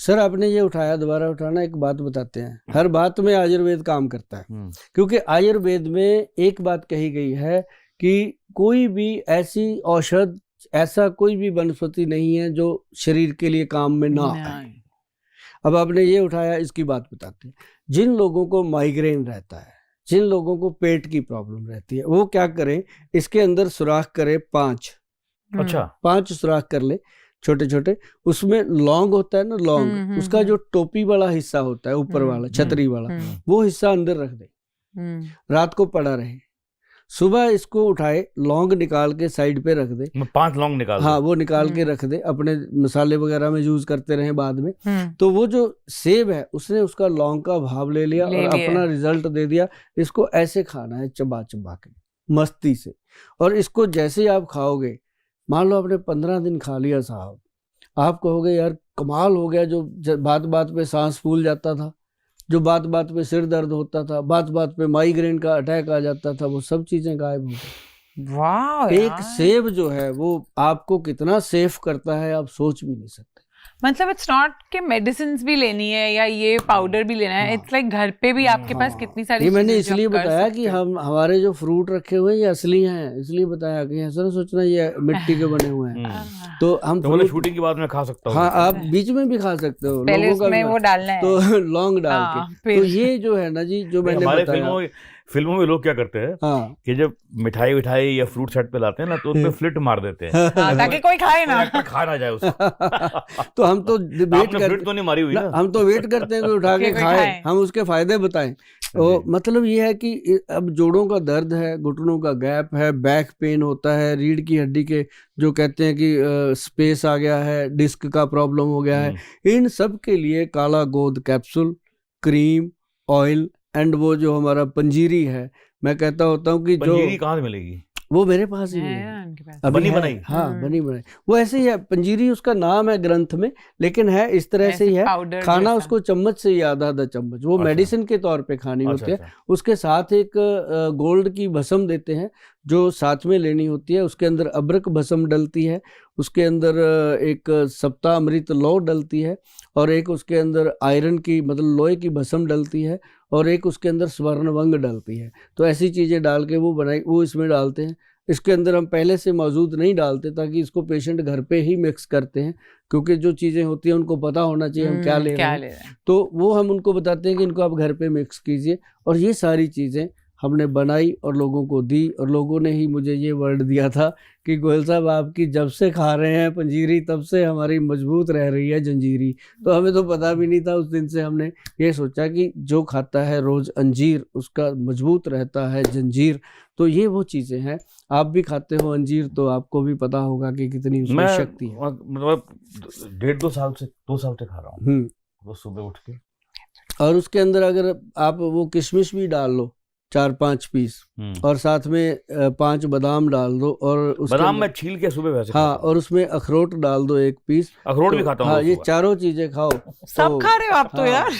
Sir आपने ये उठाया, दोबारा उठाना, एक बात बताते हैं, हर बात में आयुर्वेद काम करता है, क्योंकि आयुर्वेद में एक बात कही गई है कि कोई भी ऐसी औषध, ऐसा कोई भी वनस्पति नहीं है जो शरीर के लिए काम में ना आए। अब आपने ये उठाया, इसकी बात बताते हैं। जिन लोगों को माइग्रेन रहता है, जिन लोगों को पेट की प्रॉब्लम रहती है, वो क्या करें, इसके अंदर सुराख करें 5। अच्छा, 5 सुराख कर ले छोटे छोटे। उसमें लौंग होता है ना, लौंग, उसका जो टोपी वाला हिस्सा होता है, ऊपर वाला छतरी वाला, वो हिस्सा अंदर रख दे, रात को पड़ा रहे। सुबह इसको उठाए, लौंग निकाल के साइड पे रख दे। 5 लौंग निकाल, हाँ, वो निकाल के रख दे, अपने मसाले वगैरह में यूज करते रहे बाद में। तो वो जो सेब है, उसने उसका लौंग का भाव ले लिया और अपना रिजल्ट दे दिया। इसको ऐसे खाना है, चबा चबा के, मस्ती से। और इसको जैसे ही आप खाओगे, मान लो आपने 15 दिन खा लिया साहब, आप कहोगे यार कमाल हो गया। जो बात बात पे सांस फूल जाता था, जो बात बात पे सिर दर्द होता था, बात बात पे माइग्रेन का अटैक आ जाता था, वो सब चीजें गायब हो गई। वाह, एक सेब जो है वो आपको कितना सेफ करता है, आप सोच भी नहीं सकते। मतलब इट्स नॉट कि मेडिसिन भी लेनी है या ये पाउडर भी लेना है, इट्स लाइक घर पे भी आपके पास कितनी सारी ये मैंने इसलिए बताया कि हमारे जो फ्रूट रखे हुए हैं ये असली हैं, इसलिए बताया कि ऐसा ना सोचना ये मिट्टी के बने हुए हैं। तो हम तो शूटिंग के बाद में खा सकता हूँ। हाँ, आप बीच में भी खा सकते हो, पहले उसमें वो डालना है, तो लौंग डाल के। तो ये जो है ना जी, जो मैंने बताया, फिल्मों में लोग क्या करते हैं कि जब मिठाई विठाई या फ्रूट सेट पे लाते हैं ना, तो उसपे फ्लिट मार देते हैं ताकि कोई खाए ना, खा ना जाए उसको। तो हम तो वेट करते, तो नहीं मारी हुई ना, हम तो वेट करते हैं कि उठा के खाए, हम उसके फायदे बताएं। तो मतलब ये है कि अब जोड़ों का दर्द है, घुटनों का गैप है, बैक पेन होता है, रीढ़ की हड्डी के जो कहते हैं कि स्पेस आ गया है, डिस्क का प्रॉब्लम हो गया है, इन सब के लिए काला गोंद कैप्सूल, क्रीम, ऑयल एंड वो जो हमारा पंजीरी है, मैं कहता होता हूँ कि जो पंजीरी कहाँ से मिलेगी, वो मेरे पास ही है, बनी बनाई। हाँ, बनी बनाई वो ऐसे ही है। पंजीरी उसका नाम है ग्रंथ में, लेकिन है इस तरह से ही है। खाना उसको चम्मच से ही आधा चम्मच, वो मेडिसिन के तौर पे खानी होती है। उसके साथ एक गोल्ड की भस्म देते हैं जो साथ में लेनी होती है। उसके अंदर अबरक भस्म डलती है, उसके अंदर एक सप्तामृत लौ डलती है, और एक उसके अंदर आयरन की मतलब लोहे की भस्म डलती है, और एक उसके अंदर स्वर्णवंग डलती है। तो ऐसी चीज़ें डाल के वो इसमें डालते हैं। इसके अंदर हम पहले से मौजूद नहीं डालते, ताकि इसको पेशेंट घर पे ही मिक्स करते हैं, क्योंकि जो चीज़ें होती हैं उनको पता होना चाहिए हम क्या ले रहे हैं। तो वो हम उनको बताते हैं कि इनको आप घर पे मिक्स कीजिए। और ये सारी चीज़ें हमने बनाई और लोगों को दी, और लोगों ने ही मुझे ये वर्ड दिया था कि गोयल साहब आपकी जब से खा रहे हैं पंजीरी, तब से हमारी मजबूत रह रही है जंजीरी। तो हमें तो पता भी नहीं था। उस दिन से हमने ये सोचा कि जो खाता है रोज़ अंजीर, उसका मजबूत रहता है जंजीर। तो ये वो चीज़ें हैं, आप भी खाते हो अंजीर तो आपको भी पता होगा कि कितनी उसमें शक्ति है। मतलब 1.5-2 साल से खा रहा हूँ वो सुबह उठ के। और उसके अंदर अगर आप वो किशमिश भी डाल लो 4-5 पीस, और साथ में 5 बादाम डाल दो, और बादाम में छील के सुबह वैसे हाँ, और उसमें अखरोट डाल दो 1 पीस। अखरोट भी खाता हूँ। हाँ, ये चारों चीजें खाओ। सब खा रहे हो आप तो यार।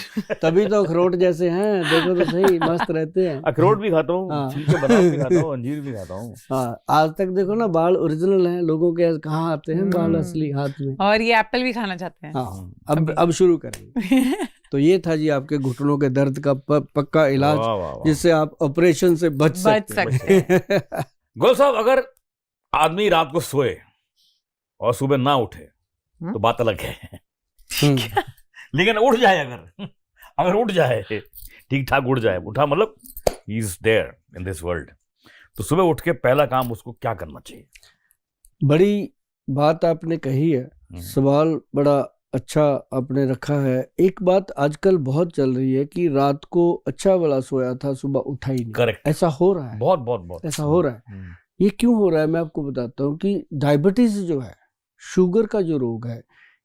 तभी तो अखरोट जैसे हैं, देखो तो सही, मस्त रहते हैं। अखरोट भी खाता हूँ, छील के बादाम भी खाता हूँ, अंजीर भी खाता हूँ। हाँ, आज तक देखो ना, बाल ओरिजिनल हैं लोगों के, कहाँ आते हैं बाल असली हाथ में। और ये एप्पल भी खाना चाहते हैं। हाँ, अब शुरू करेंगे। तो ये था जी आपके घुटनों के दर्द का पक्का इलाज, जिससे आप ऑपरेशन से बच सकते हैं। गोयल साहब, अगर आदमी रात को सोए और सुबह ना उठे तो बात अलग है, लेकिन उठ जाए, अगर उठ जाए, ठीक ठाक उठ जाए, उठा मतलब ही is there in this world, तो सुबह उठ के पहला काम उसको क्या करना चाहिए? बड़ी बात आपने कही है, सवाल बड़ा अच्छा आपने रखा है। एक बात आजकल बहुत चल रही है कि रात को अच्छा वाला सोया था, सुबह उठा ही नहीं। करेक्ट, ऐसा हो रहा है, बहुत ऐसा हो रहा है। ये क्यों हो रहा है मैं आपको बताता हूँ कि डायबिटीज जो है, शुगर का जो रोग है,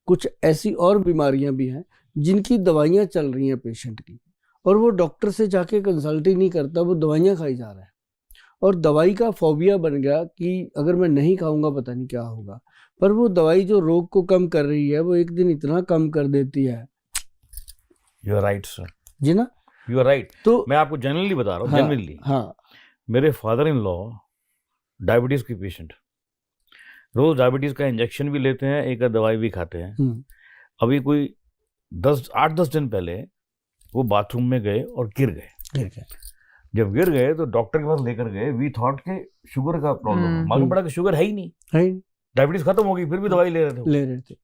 कुछ ऐसी और बीमारियां भी हैं जिनकी दवाइयां चल रही हैं पेशेंट की, और वो डॉक्टर से जाके कंसल्ट ही नहीं करता, वो दवाइयां खाई जा रहा है। और दवाई का फोबिया बन गया कि अगर मैं नहीं खाऊंगा पता नहीं क्या होगा। पर वो दवाई जो रोग को कम कर रही है, वो एक दिन इतना कम कर देती है। यू आर राइट सर जी ना, यू आर राइट। तो मैं आपको जनरली बता रहा हूँ, जनरली। हाँ, मेरे फादर इन लॉ डायबिटीज की पेशेंट, रोज डायबिटीज का इंजेक्शन भी लेते हैं, एक दवाई भी खाते हैं। अभी कोई 8-10 दिन पहले वो बाथरूम में गए और गिर गए। जब गिर गए तो डॉक्टर के पास लेकर गए, वी थॉट के शुगर का प्रॉब्लम, मालूम पड़ा कि शुगर है ही नहीं, डायबिटीज खत्म हो गई, फिर भी दवाई ले रहे थे।